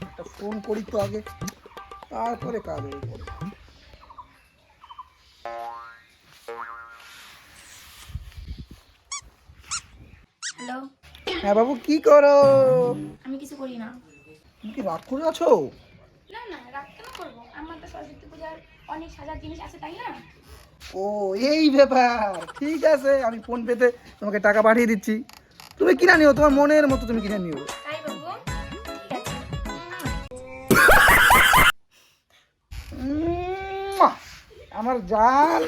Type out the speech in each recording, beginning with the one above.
একটা ফোন করি তো আগে, তারপরে কাজ হবে। হ্যালো। হ্যাঁ বাবু, কি করো? আমি কিছু করি না। তুমি কি রাগ করে আছো? না না, রাগ কেন করবো? আমার তো সরস্বতী পূজার অনেক সাজার জিনিস আছে, তাই না? ও এই ব্যাপার, ঠিক আছে, আমি ফোন পেতে তোমাকে টাকা পাঠিয়ে দিচ্ছি, তুমি কিনে নিও, তোমার মনের মতো তুমি কিনে নিও। তাই বাবু, ঠিক আছে। আমার জান,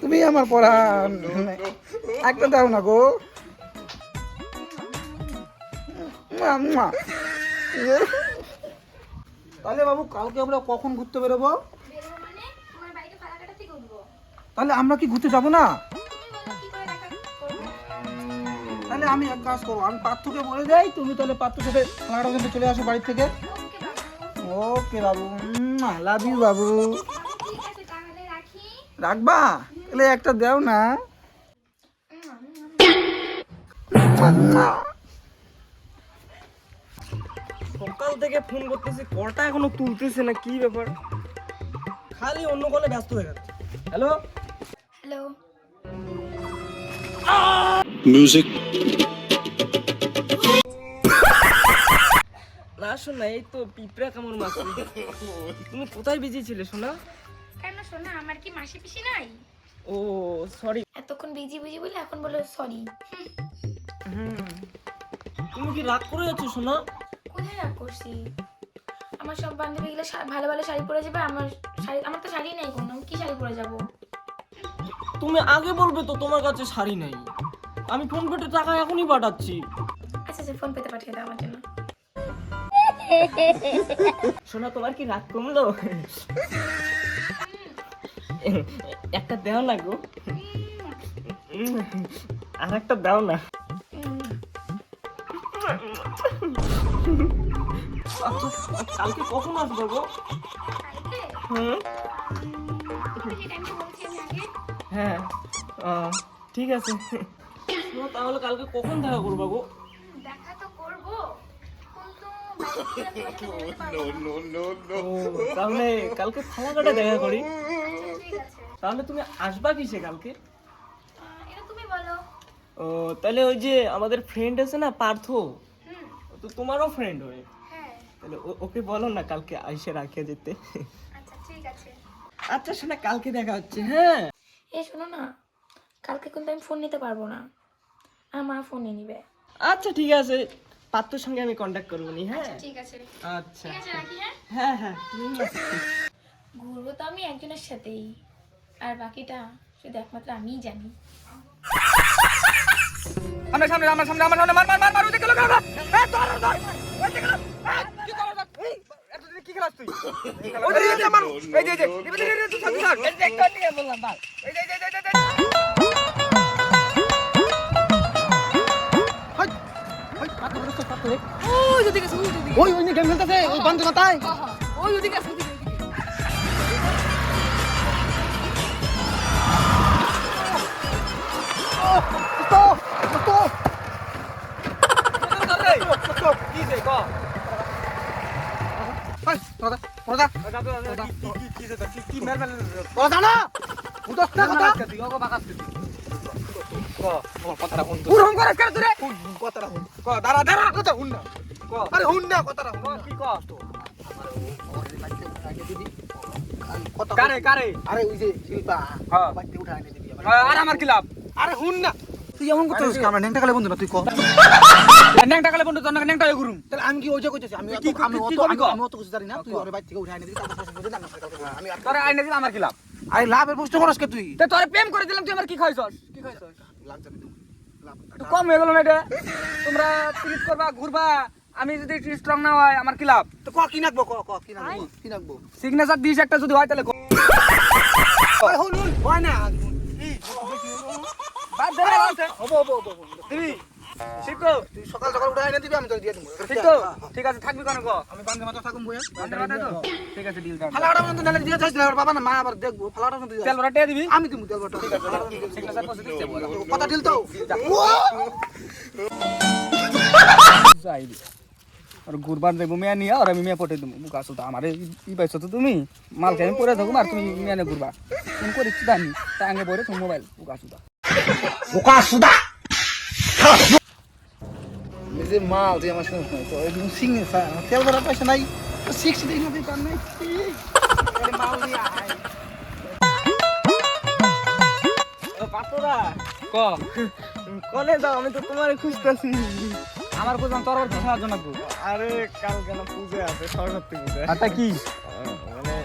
তুমি আমার পরাণ, একটা দাও না গো। তাহলে বাবু, কালকে আমরা কখন ঘুরতে বেরোবো? বেরোবো মানে তোমার বাড়িতে ফালাকাটা থেকে উঠবো। তাহলে আমরা কি ঘুরতে যাবো না? তুমি বলো কি করে টাকা করবো? তাহলে আমি এক কাজ করবো, আমি পাত্রকে বলে দেই, তুমি তাহলে পাত্র সাথে ফালাকাটা কিন্তু চলে আসো বাড়ি থেকে। ওকে বাবু। ওকে বাবু, লাভ ইউ বাবু। ঠিক আছে, তাহলে রাখি। রাখবা? তাহলে একটা দাও না। সকাল থেকে ফোন করতেছি, কলটা এখনো তুলতেছে না, কি ব্যাপার? খালি অন্য কলে ব্যস্ত হয়ে যাচ্ছে। Hello hello. Music. না শোনা, এই তো পিঁপড়া কামড় মারছে। তুমি কোথায় বিজি ছিলে শোনা? কেন শোনা, আমার কি মাসি পিসি নাই? ও সরি। এতক্ষণ বিজি বিজি বলে এখন বলো সরি। তুমি কি রাগ করে যাচ্ছ শোনা? কোথায় রাগ করছি? আমার সব বান্ধবীগুলো ভালো ভালো শাড়ি পরে যাবে, আমার তো শাড়ি নেই কোনো, আমি কি শাড়ি পরে যাব? তুমি আগে বলবে তো তোমার কাছে শাড়ি নেই। আমি ফোন পেতে টাকা এখনই পাঠাচ্ছি। আচ্ছা আচ্ছা, ফোন পেতে পাঠিয়ে দাও আমার জন্য। শোনা, তোমার কি রাগ কমলো? একটা দাও না গো, আর একটা দাও না। আচ্ছা, কালকে কখন আসবো গো? কালকে হুম, যে টাইমটা বলছি আমি আগে, হ্যাঁ, ঠিক আছে। শোনো, তাহলে কালকে কখন দেখা করবো গো? দেখা তো করবো, কিন্তু বাড়ি থেকে আমি বলতে পারবো না। ও, তাহলে কালকে ফালাকাটা দেখা করি। আচ্ছা ঠিক আছে। তাহলে তুমি আসবা কিসে কালকে? এটা তুমি বলো। ও, তাহলে ওই যে আমাদের ফ্রেন্ড আছে না, পার্থ, হুম। ও তো তোমারও ফ্রেন্ড হয়, হ্যাঁ। তাহলে ওকে বলো না কালকে আইসে রাখিয়ে যেতে। আচ্ছা ঠিক আছে। আচ্ছা শোনা, কালকে দেখা হচ্ছে, হ্যাঁ। এই শোনো না, কালকে কিন্তু আমি ফোন নিতে পারবো না, আমার মা ফোন নিয়ে নিবে। আচ্ছা ঠিক আছে, পাত্রর সঙ্গে আমি কন্ট্যাক্ট করবো নি, হ্যাঁ। ঠিক আছে। আচ্ছা, ঠিক আছে, রাখি। হ্যাঁ, হ্যাঁ হ্যাঁ। ঘুরবো তো আমি একজনের সাথেই, আর বাকিটা শুধু একমাত্র আমিই জানি। আমার সামনে মার মার মার মার, ওই দিকে লোক লাগা, এই ধর ধর, ওই দিকে লোক, কি করছ? এই এতদিন কি খেলাস তুই? ওই দিকে মার, এই যে তুই সাথে থাক, এই যে একটা নিয়ে বললাম ভাই, এই যে হাই হাই, পাত রে, ওই যদি গেছে, ওই নিয়ে গেম খেলতেছে, ওই বান্ধব মাথায়, ওই ওদিকে আছে, Stop! কি যে ক? আরে ওই যে শিল্পা বাড়িতে উঠে এনে দিবি আর আমার কি লাভ? আরে হুন না, তুই এমন করছিস আমরা ন্যাংটা কালে বন্ধু না, তুই ক ন্যাংটা কালে বন্ধু, তোর ন্যাংটা গুরুম। তাহলে আমি কি ওই যে কইতেছি, আমি কি আমি কি অত করবি ক? আমি অত কিছু জানি না, তুই ওর বাড়ি থেকে উঠে এনে দিবি, তারপর পছন্দ করে রান্না করে খাওয়া। আমি তোরে আইনে দিলে আমার কি লাভ? আরে লাভের প্রশ্ন করস কে তুই? তে তোরে প্রেম করে দিলাম, তুই আমার কি খাইছস? কি খাইছস? লাভ যাবে তুই, লাভ একটু কম হয়ে গেল না এটা? তোমরা ট্রিট করবা, ঘুরবা, আমি যদি স্ট্রং না হয় আমার কি লাভ? তো ক কি নাকবো, ক কি নাকবো, কি নাকবো? সিগনেচার দিস একটা যদি হয় তাহলে ক। ওই হুন হয় না, বাদ দে রে বলতে। হবো দিবি? ঠিক তো? তুই সকাল সকাল উঠে এনে দিবি, আমি তোকে দিয়ে দেবো। ঠিক তো? ঠিক আছে, থাকবি কেন ক? আমি বান্ধব মাথা থাকুম বইয়া, বান্ধব মাথায় তো? ঠিক আছে, ডিল ডান। ফালাটা বন্ধু নালে দিয়ে যাইছ না, ওর বাবা না মা আবার দেখবো, ফালাটা বন্ধু দিয়ে তেল ভরা টিয়া দিবি? আমি দিমু তেল বাটা, সিগনেচার করতে দিতে বল। কথা দিল তো। যাইবি। আর ঘুরবার যাবো মেয়া নিয়ে আর আমি মেয়া পটে দেবো বুকা সুতা আমার ই পাইছো তো তুমি মালকে আমি পরে থাকুম আর তুমি মেয়া নিয়ে ঘুরবা তুমি করিস জানি তা আগে পরে তুমি মোবাইল বুকা সুতা নিজে মাল তুই আমার শুনিস না তো একদম সিঙ্গে তেল ভরা পয়সা নাই তো 60 দিন হবে কার নাই মাল নিয়ে আয় ও পাতরা ক কলে যাও আমি তো তোমারে খুঁজতেছি আমার কোথাও তোর কি সাহায্য লাগবো আরে কালকে না পূজা আছে সরস্বতী পূজা আটা কি মানে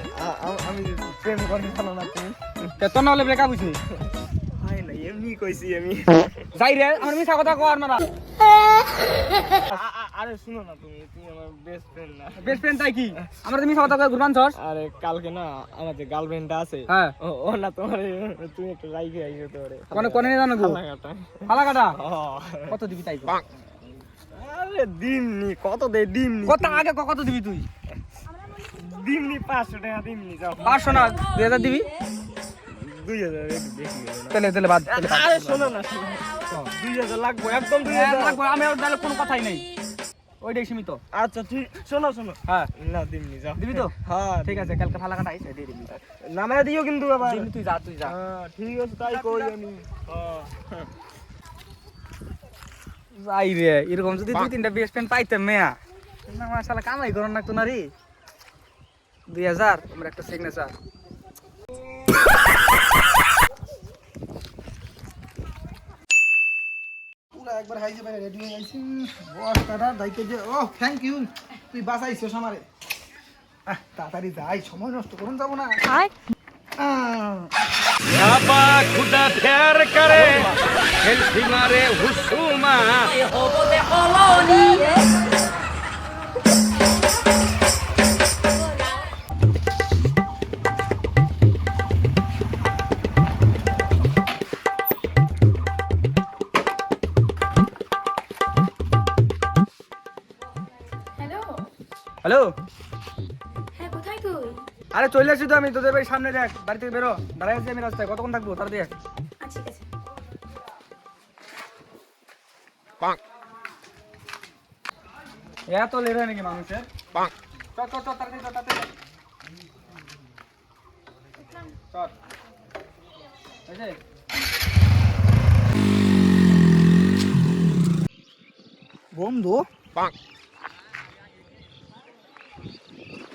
আমি প্রেম করি জানো না তুমি তোর না হলে ব্রেকআপ হইছে হয় না এমনি কইছি আমি যাই রে আমার মিছা কথা কর মারা আরে শুনো না তুমি তুমি আমার বেস্ট ফ্রেন্ড না বেস্ট ফ্রেন্ড তাই কি আমার তো মিছা কথা কই ঘুরবান ছস আরে কালকে না আমার যে গার্লফ্রেন্ডটা আছে হ্যাঁ ও না তোমার তুমি একটু রাইখে আইছো তোরে কোনে কোনে নিয়ে জানো গো ফালাকাটা ফালা কাটা ও কত দিবি তাই কর। আরে দিমনি কত দে দিমনি কত আগে কত দিবি তুই দিমনি 500 টাকা দিমনি যাও 500 না 2000 দিবি 2000 একটু বেশি গেল না তেলে তেলে বাদ আরে শোনো না 2000 লাগবে একদম 2000 আমি আর তাহলে কোনো কথাই নেই ওইটাই সীমিত আচ্ছা ঠিক শোনো শোনো হ্যাঁ না দিমনি যাও দিবি তো হ্যাঁ ঠিক আছে কালকে ফালা কাটা আইছে দিয়ে দিবি নামে দিও কিন্তু আবার দিবি তুই যা তুই যা হ্যাঁ ঠিক আছে তাই কই আমি যাই রে এরকম যদি দুই তিনটা বেস্ট ফ্রেন্ড পাইতাম মেয়া না মাশাআল্লাহ কামাই করন না তো না রে 2000 তোমার একটা সিগনেচার পুরা একবার হাইজে বাইরে রেডি হয়ে আইছি বস দাদা দাইতে যে ও থ্যাংক ইউ তুই বাঁচাইছিস আমারে তাড়াতাড়ি যাই সময় নষ্ট করুন যাব না बाबा खुदा प्यार करे हेल्थी मारे हुसुमा হ্যালো হ্যালো হ্যাঁ কোথায় তুই আরে চলে আসছি তো আমি তোদের বাড়ির সামনে দেখ বাড়ি থেকে বেরো দাঁড়াই আছি আমি রাস্তায় কতক্ষণ থাকবো তার দেখ আচ্ছা ঠিক আছে এত লেট হয় নাকি মানুষের চল চল চল তাড়াতাড়ি চল তাড়াতাড়ি চল এই যে বন্ধু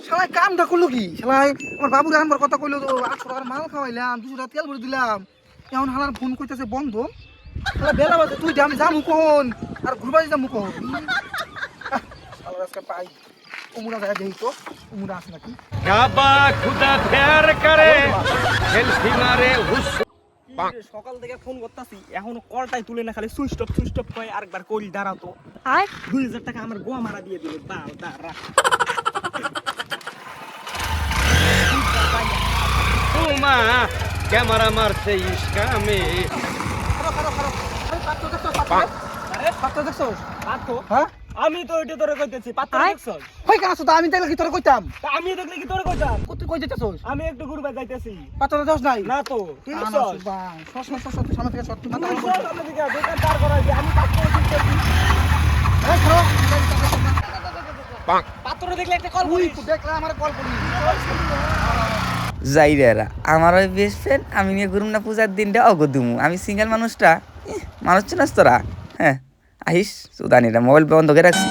শালাই কামটা করলো কি শালাই আমার বাবুরে আনবার কথা কইলো তো 800 টাকার মাল খাওয়াইলাম 200 টাকা তেল ভরে দিলাম এখন হালার ফোন কইতেছে বন্ধ শালা বেলা বাজে তুই আমি যামু কখন আর ঘুরবা যামু কখন শালা আজকে পাই উমুরা যায় দেখি তো উমুরা আছে নাকি बाबा खुदा प्यार करे हेल्थी मारे हुसुमा সকাল থেকে ফোন করতেছি এখনো কলটাই তুলে না খালি সুইচ অফ কয় আরেকবার করি দাঁড়াও তো 2000 টাকা আমার গোয়া মারা দিয়ে দিল বাল দাঁড়া कैमरा मारते इसका में আরে পাত্র দেখছস পাতো হ্যাঁ আমি তো ওইটা তোরে কইতেছি পাতো দেখছস কই কেন আসো তো আমি তাইলে কি তোরে কইতাম তা আমি দেখলে কি তোরে কইতাম তুই কই যেতেছস আমি একটু ঘুরবে যাইতেছি পাত্র দেখছস নাই না তো তুই আনা দেখছস সুবা সস তুই সামনে থেকে সর তুই মাথা তুই গরম চল সামনে দিকে দোকান দাঁড় করাইছি আমি পাতো দেখতেছি এই খাও পাত্র দেখলে একটা কল তুই করিস দেখলা আমার কল করি যাই রে এরা আমার ওই বেস্ট ফ্রেন্ড আমি নিয়ে ঘুরুম না পূজার দিনটা অগদুমু আমি সিঙ্গেল মানুষটা মানুষ চিনাস তোরা হ্যাঁ আহিস সুদানিরা মোবাইল বন্ধ করে রাখছি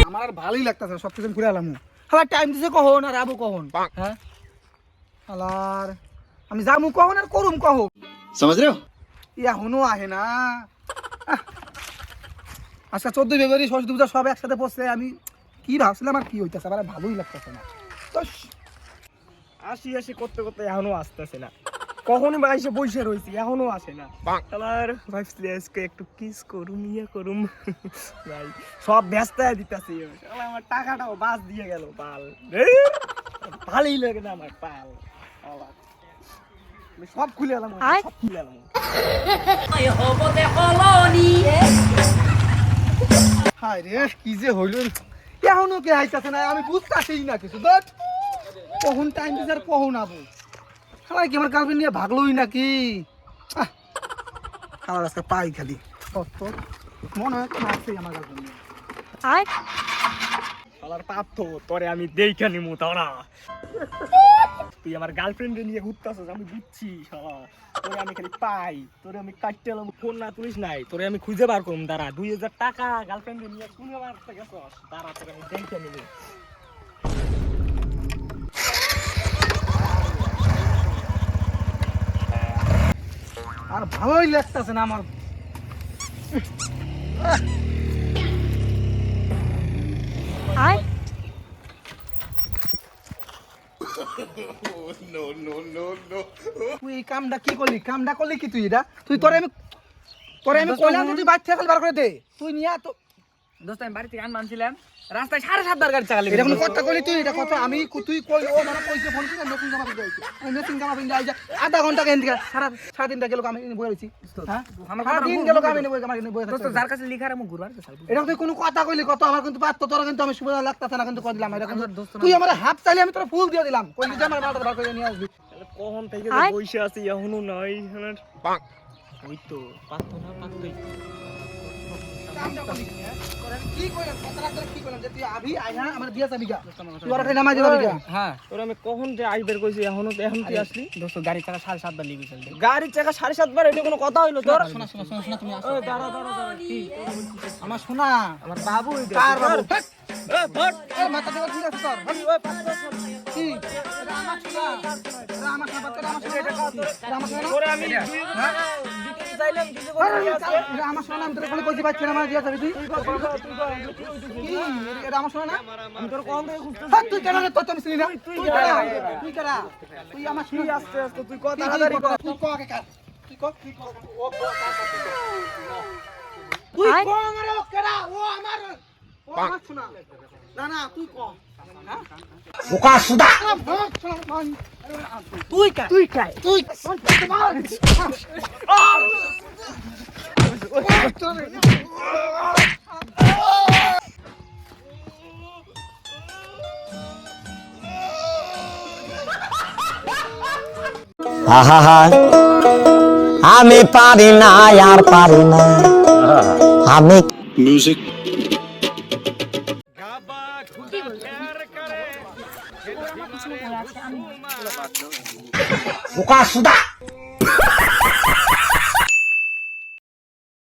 আমার আর ভালোই লাগতাছে সব কিছু ঘুরে এলাম হালা টাইম দিছে কখন আর আবু কখন হ্যাঁ হালার আমি যামু কখন আর করুম কখন समझ रहे हो ইয়া হনো আহে না আজকে 14 ফেব্রুয়ারি সরস্বতী পূজা সব একসাথে পড়ছে আমি কি ভাবছিলাম আর কি হইতাছে আমার ভালোই লাগতাছে না আসি করতে করতে এখনো আসতেছে না কখনই বা এসে বসে রয়েছি এখনো আসে না আমার ভাবছি আজকে একটু কিস করুম ইয়ে করুম ভাই সব ব্যস্ত দিতেছি আমার টাকাটাও বাস দিয়ে গেল পাল ভালোই লাগে না আমার পাল আমি সব খুলে এলাম সব খুলে এলাম হায় রে কি যে হইল এখনো কে আইতাছে না আমি বুঝতাছি না কিছু বাট কখন টাইম দিছে আর কখন আবু সবাই কি আমার গার্লফ্রেন্ড নিয়ে ভাগলোই নাকি আমার আজকে পাই খালি মনে হয় মারছে আমার গার্লফ্রেন্ড শালার পাপ তো তোরে আমি দেখে নিমু তারা তুই আমার গার্লফ্রেন্ড নিয়ে ঘুরতেছিস আমি বুঝছি শালা তোরে আমি খালি পাই তোরে আমি কাটতে এলাম ফোন না তুলিস নাই তোরে আমি খুঁজে বার করুম দাঁড়া 2000 টাকা গার্লফ্রেন্ড নিয়ে শুনে মারতে গেছস দাঁড়া তোরে আমি দেখে নিবো আর ভালোই লাগতেছে না আমার তুই এই কামটা কি করলি কি তুই এটা তুই তোরে আমি কইলাম তুই বাইক থেকে বার করে দে তুই নিয়া তো দোস্ত আমি বাড়ি থেকে আন মানছিলাম রাস্তায় 7.5 বার গাড়ি চালালি এটা কোনো কথা কইলি তুই এটা কথা আমি তুই কই ও মানে কইছে ফোন করে নতুন জামা পিন্দা আইছে আমি নতুন জামা পিন্দা আইছে আধা ঘন্টা কেন দিকে সারা দিনটা গেল আমি বই রইছি হ্যাঁ সারা দিন গেল আমি বই দোস্ত যার কাছে লিখা রে মু ঘুরবার চাল এটা তুই কোনো কথা কইলি কত আমার কিন্তু পাত তোরা কিন্তু আমি সুবিধা লাগতাছে না কিন্তু কই দিলাম এটা কিন্তু তুই আমার হাফ চাইলে আমি তোর ফুল দিয়ে দিলাম কইলি যে আমার মালটা বার করে নিয়ে আসবি কখন থেকে যে বসে আছি এখনো নাই শালার ওই তো পাতো না পাতোই কি কইলাম কথা লাগলে কি কইলাম যে তুই আবি আইনা আমার বিয়া যাবি গা তুই ওরা খাই নামাজ যাবি গা হ্যাঁ তোরে আমি কখন যে আইবার কইছি এখন তুই আসলি দোস্ত গাড়ি চাকা 7.5 বার লিখে চলবে গাড়ির চাকা 7.5 বার এটা কোনো কথা হইলো তোর শোনা তুমি আসো ওই দাঁড়া কি আমার শোনা আমার বাবু কার বাবু এ ভট এ মাথা দেওয়া ঠিক আছে তোর ওই পাতো কি এটা আমার শোনা এটা আমার শোনা বাচ্চা আমার শোনা এটা আমার শোনা তোরে আমি 2 টাকা দিতে চাইলাম দিতে করে এটা আমার শোনা আমি তোর কোলে কইছি বাচ্চা আমার দিয়া যাবি তুই কি এটা আমার শোনা না আমি তোর কখন থেকে খুঁজতেছি হ্যাঁ তুই কেন তো তুমি চিনি না তুই কেডা তুই আমার তুই শোনা আস্তে আস্তে তুই কত তাড়াতাড়ি কর তুই ক কে কার তুই ক ও তুই ক আমার ও কেডা ও আমার শোনা না না তুই ক বোকা সুদা তুই কা তুই আহা আমি পারি না আর পারি না আমি গাবা খুদা প্যার করে আমার পিছনে পড়ে আছে আমি বোকা সুদা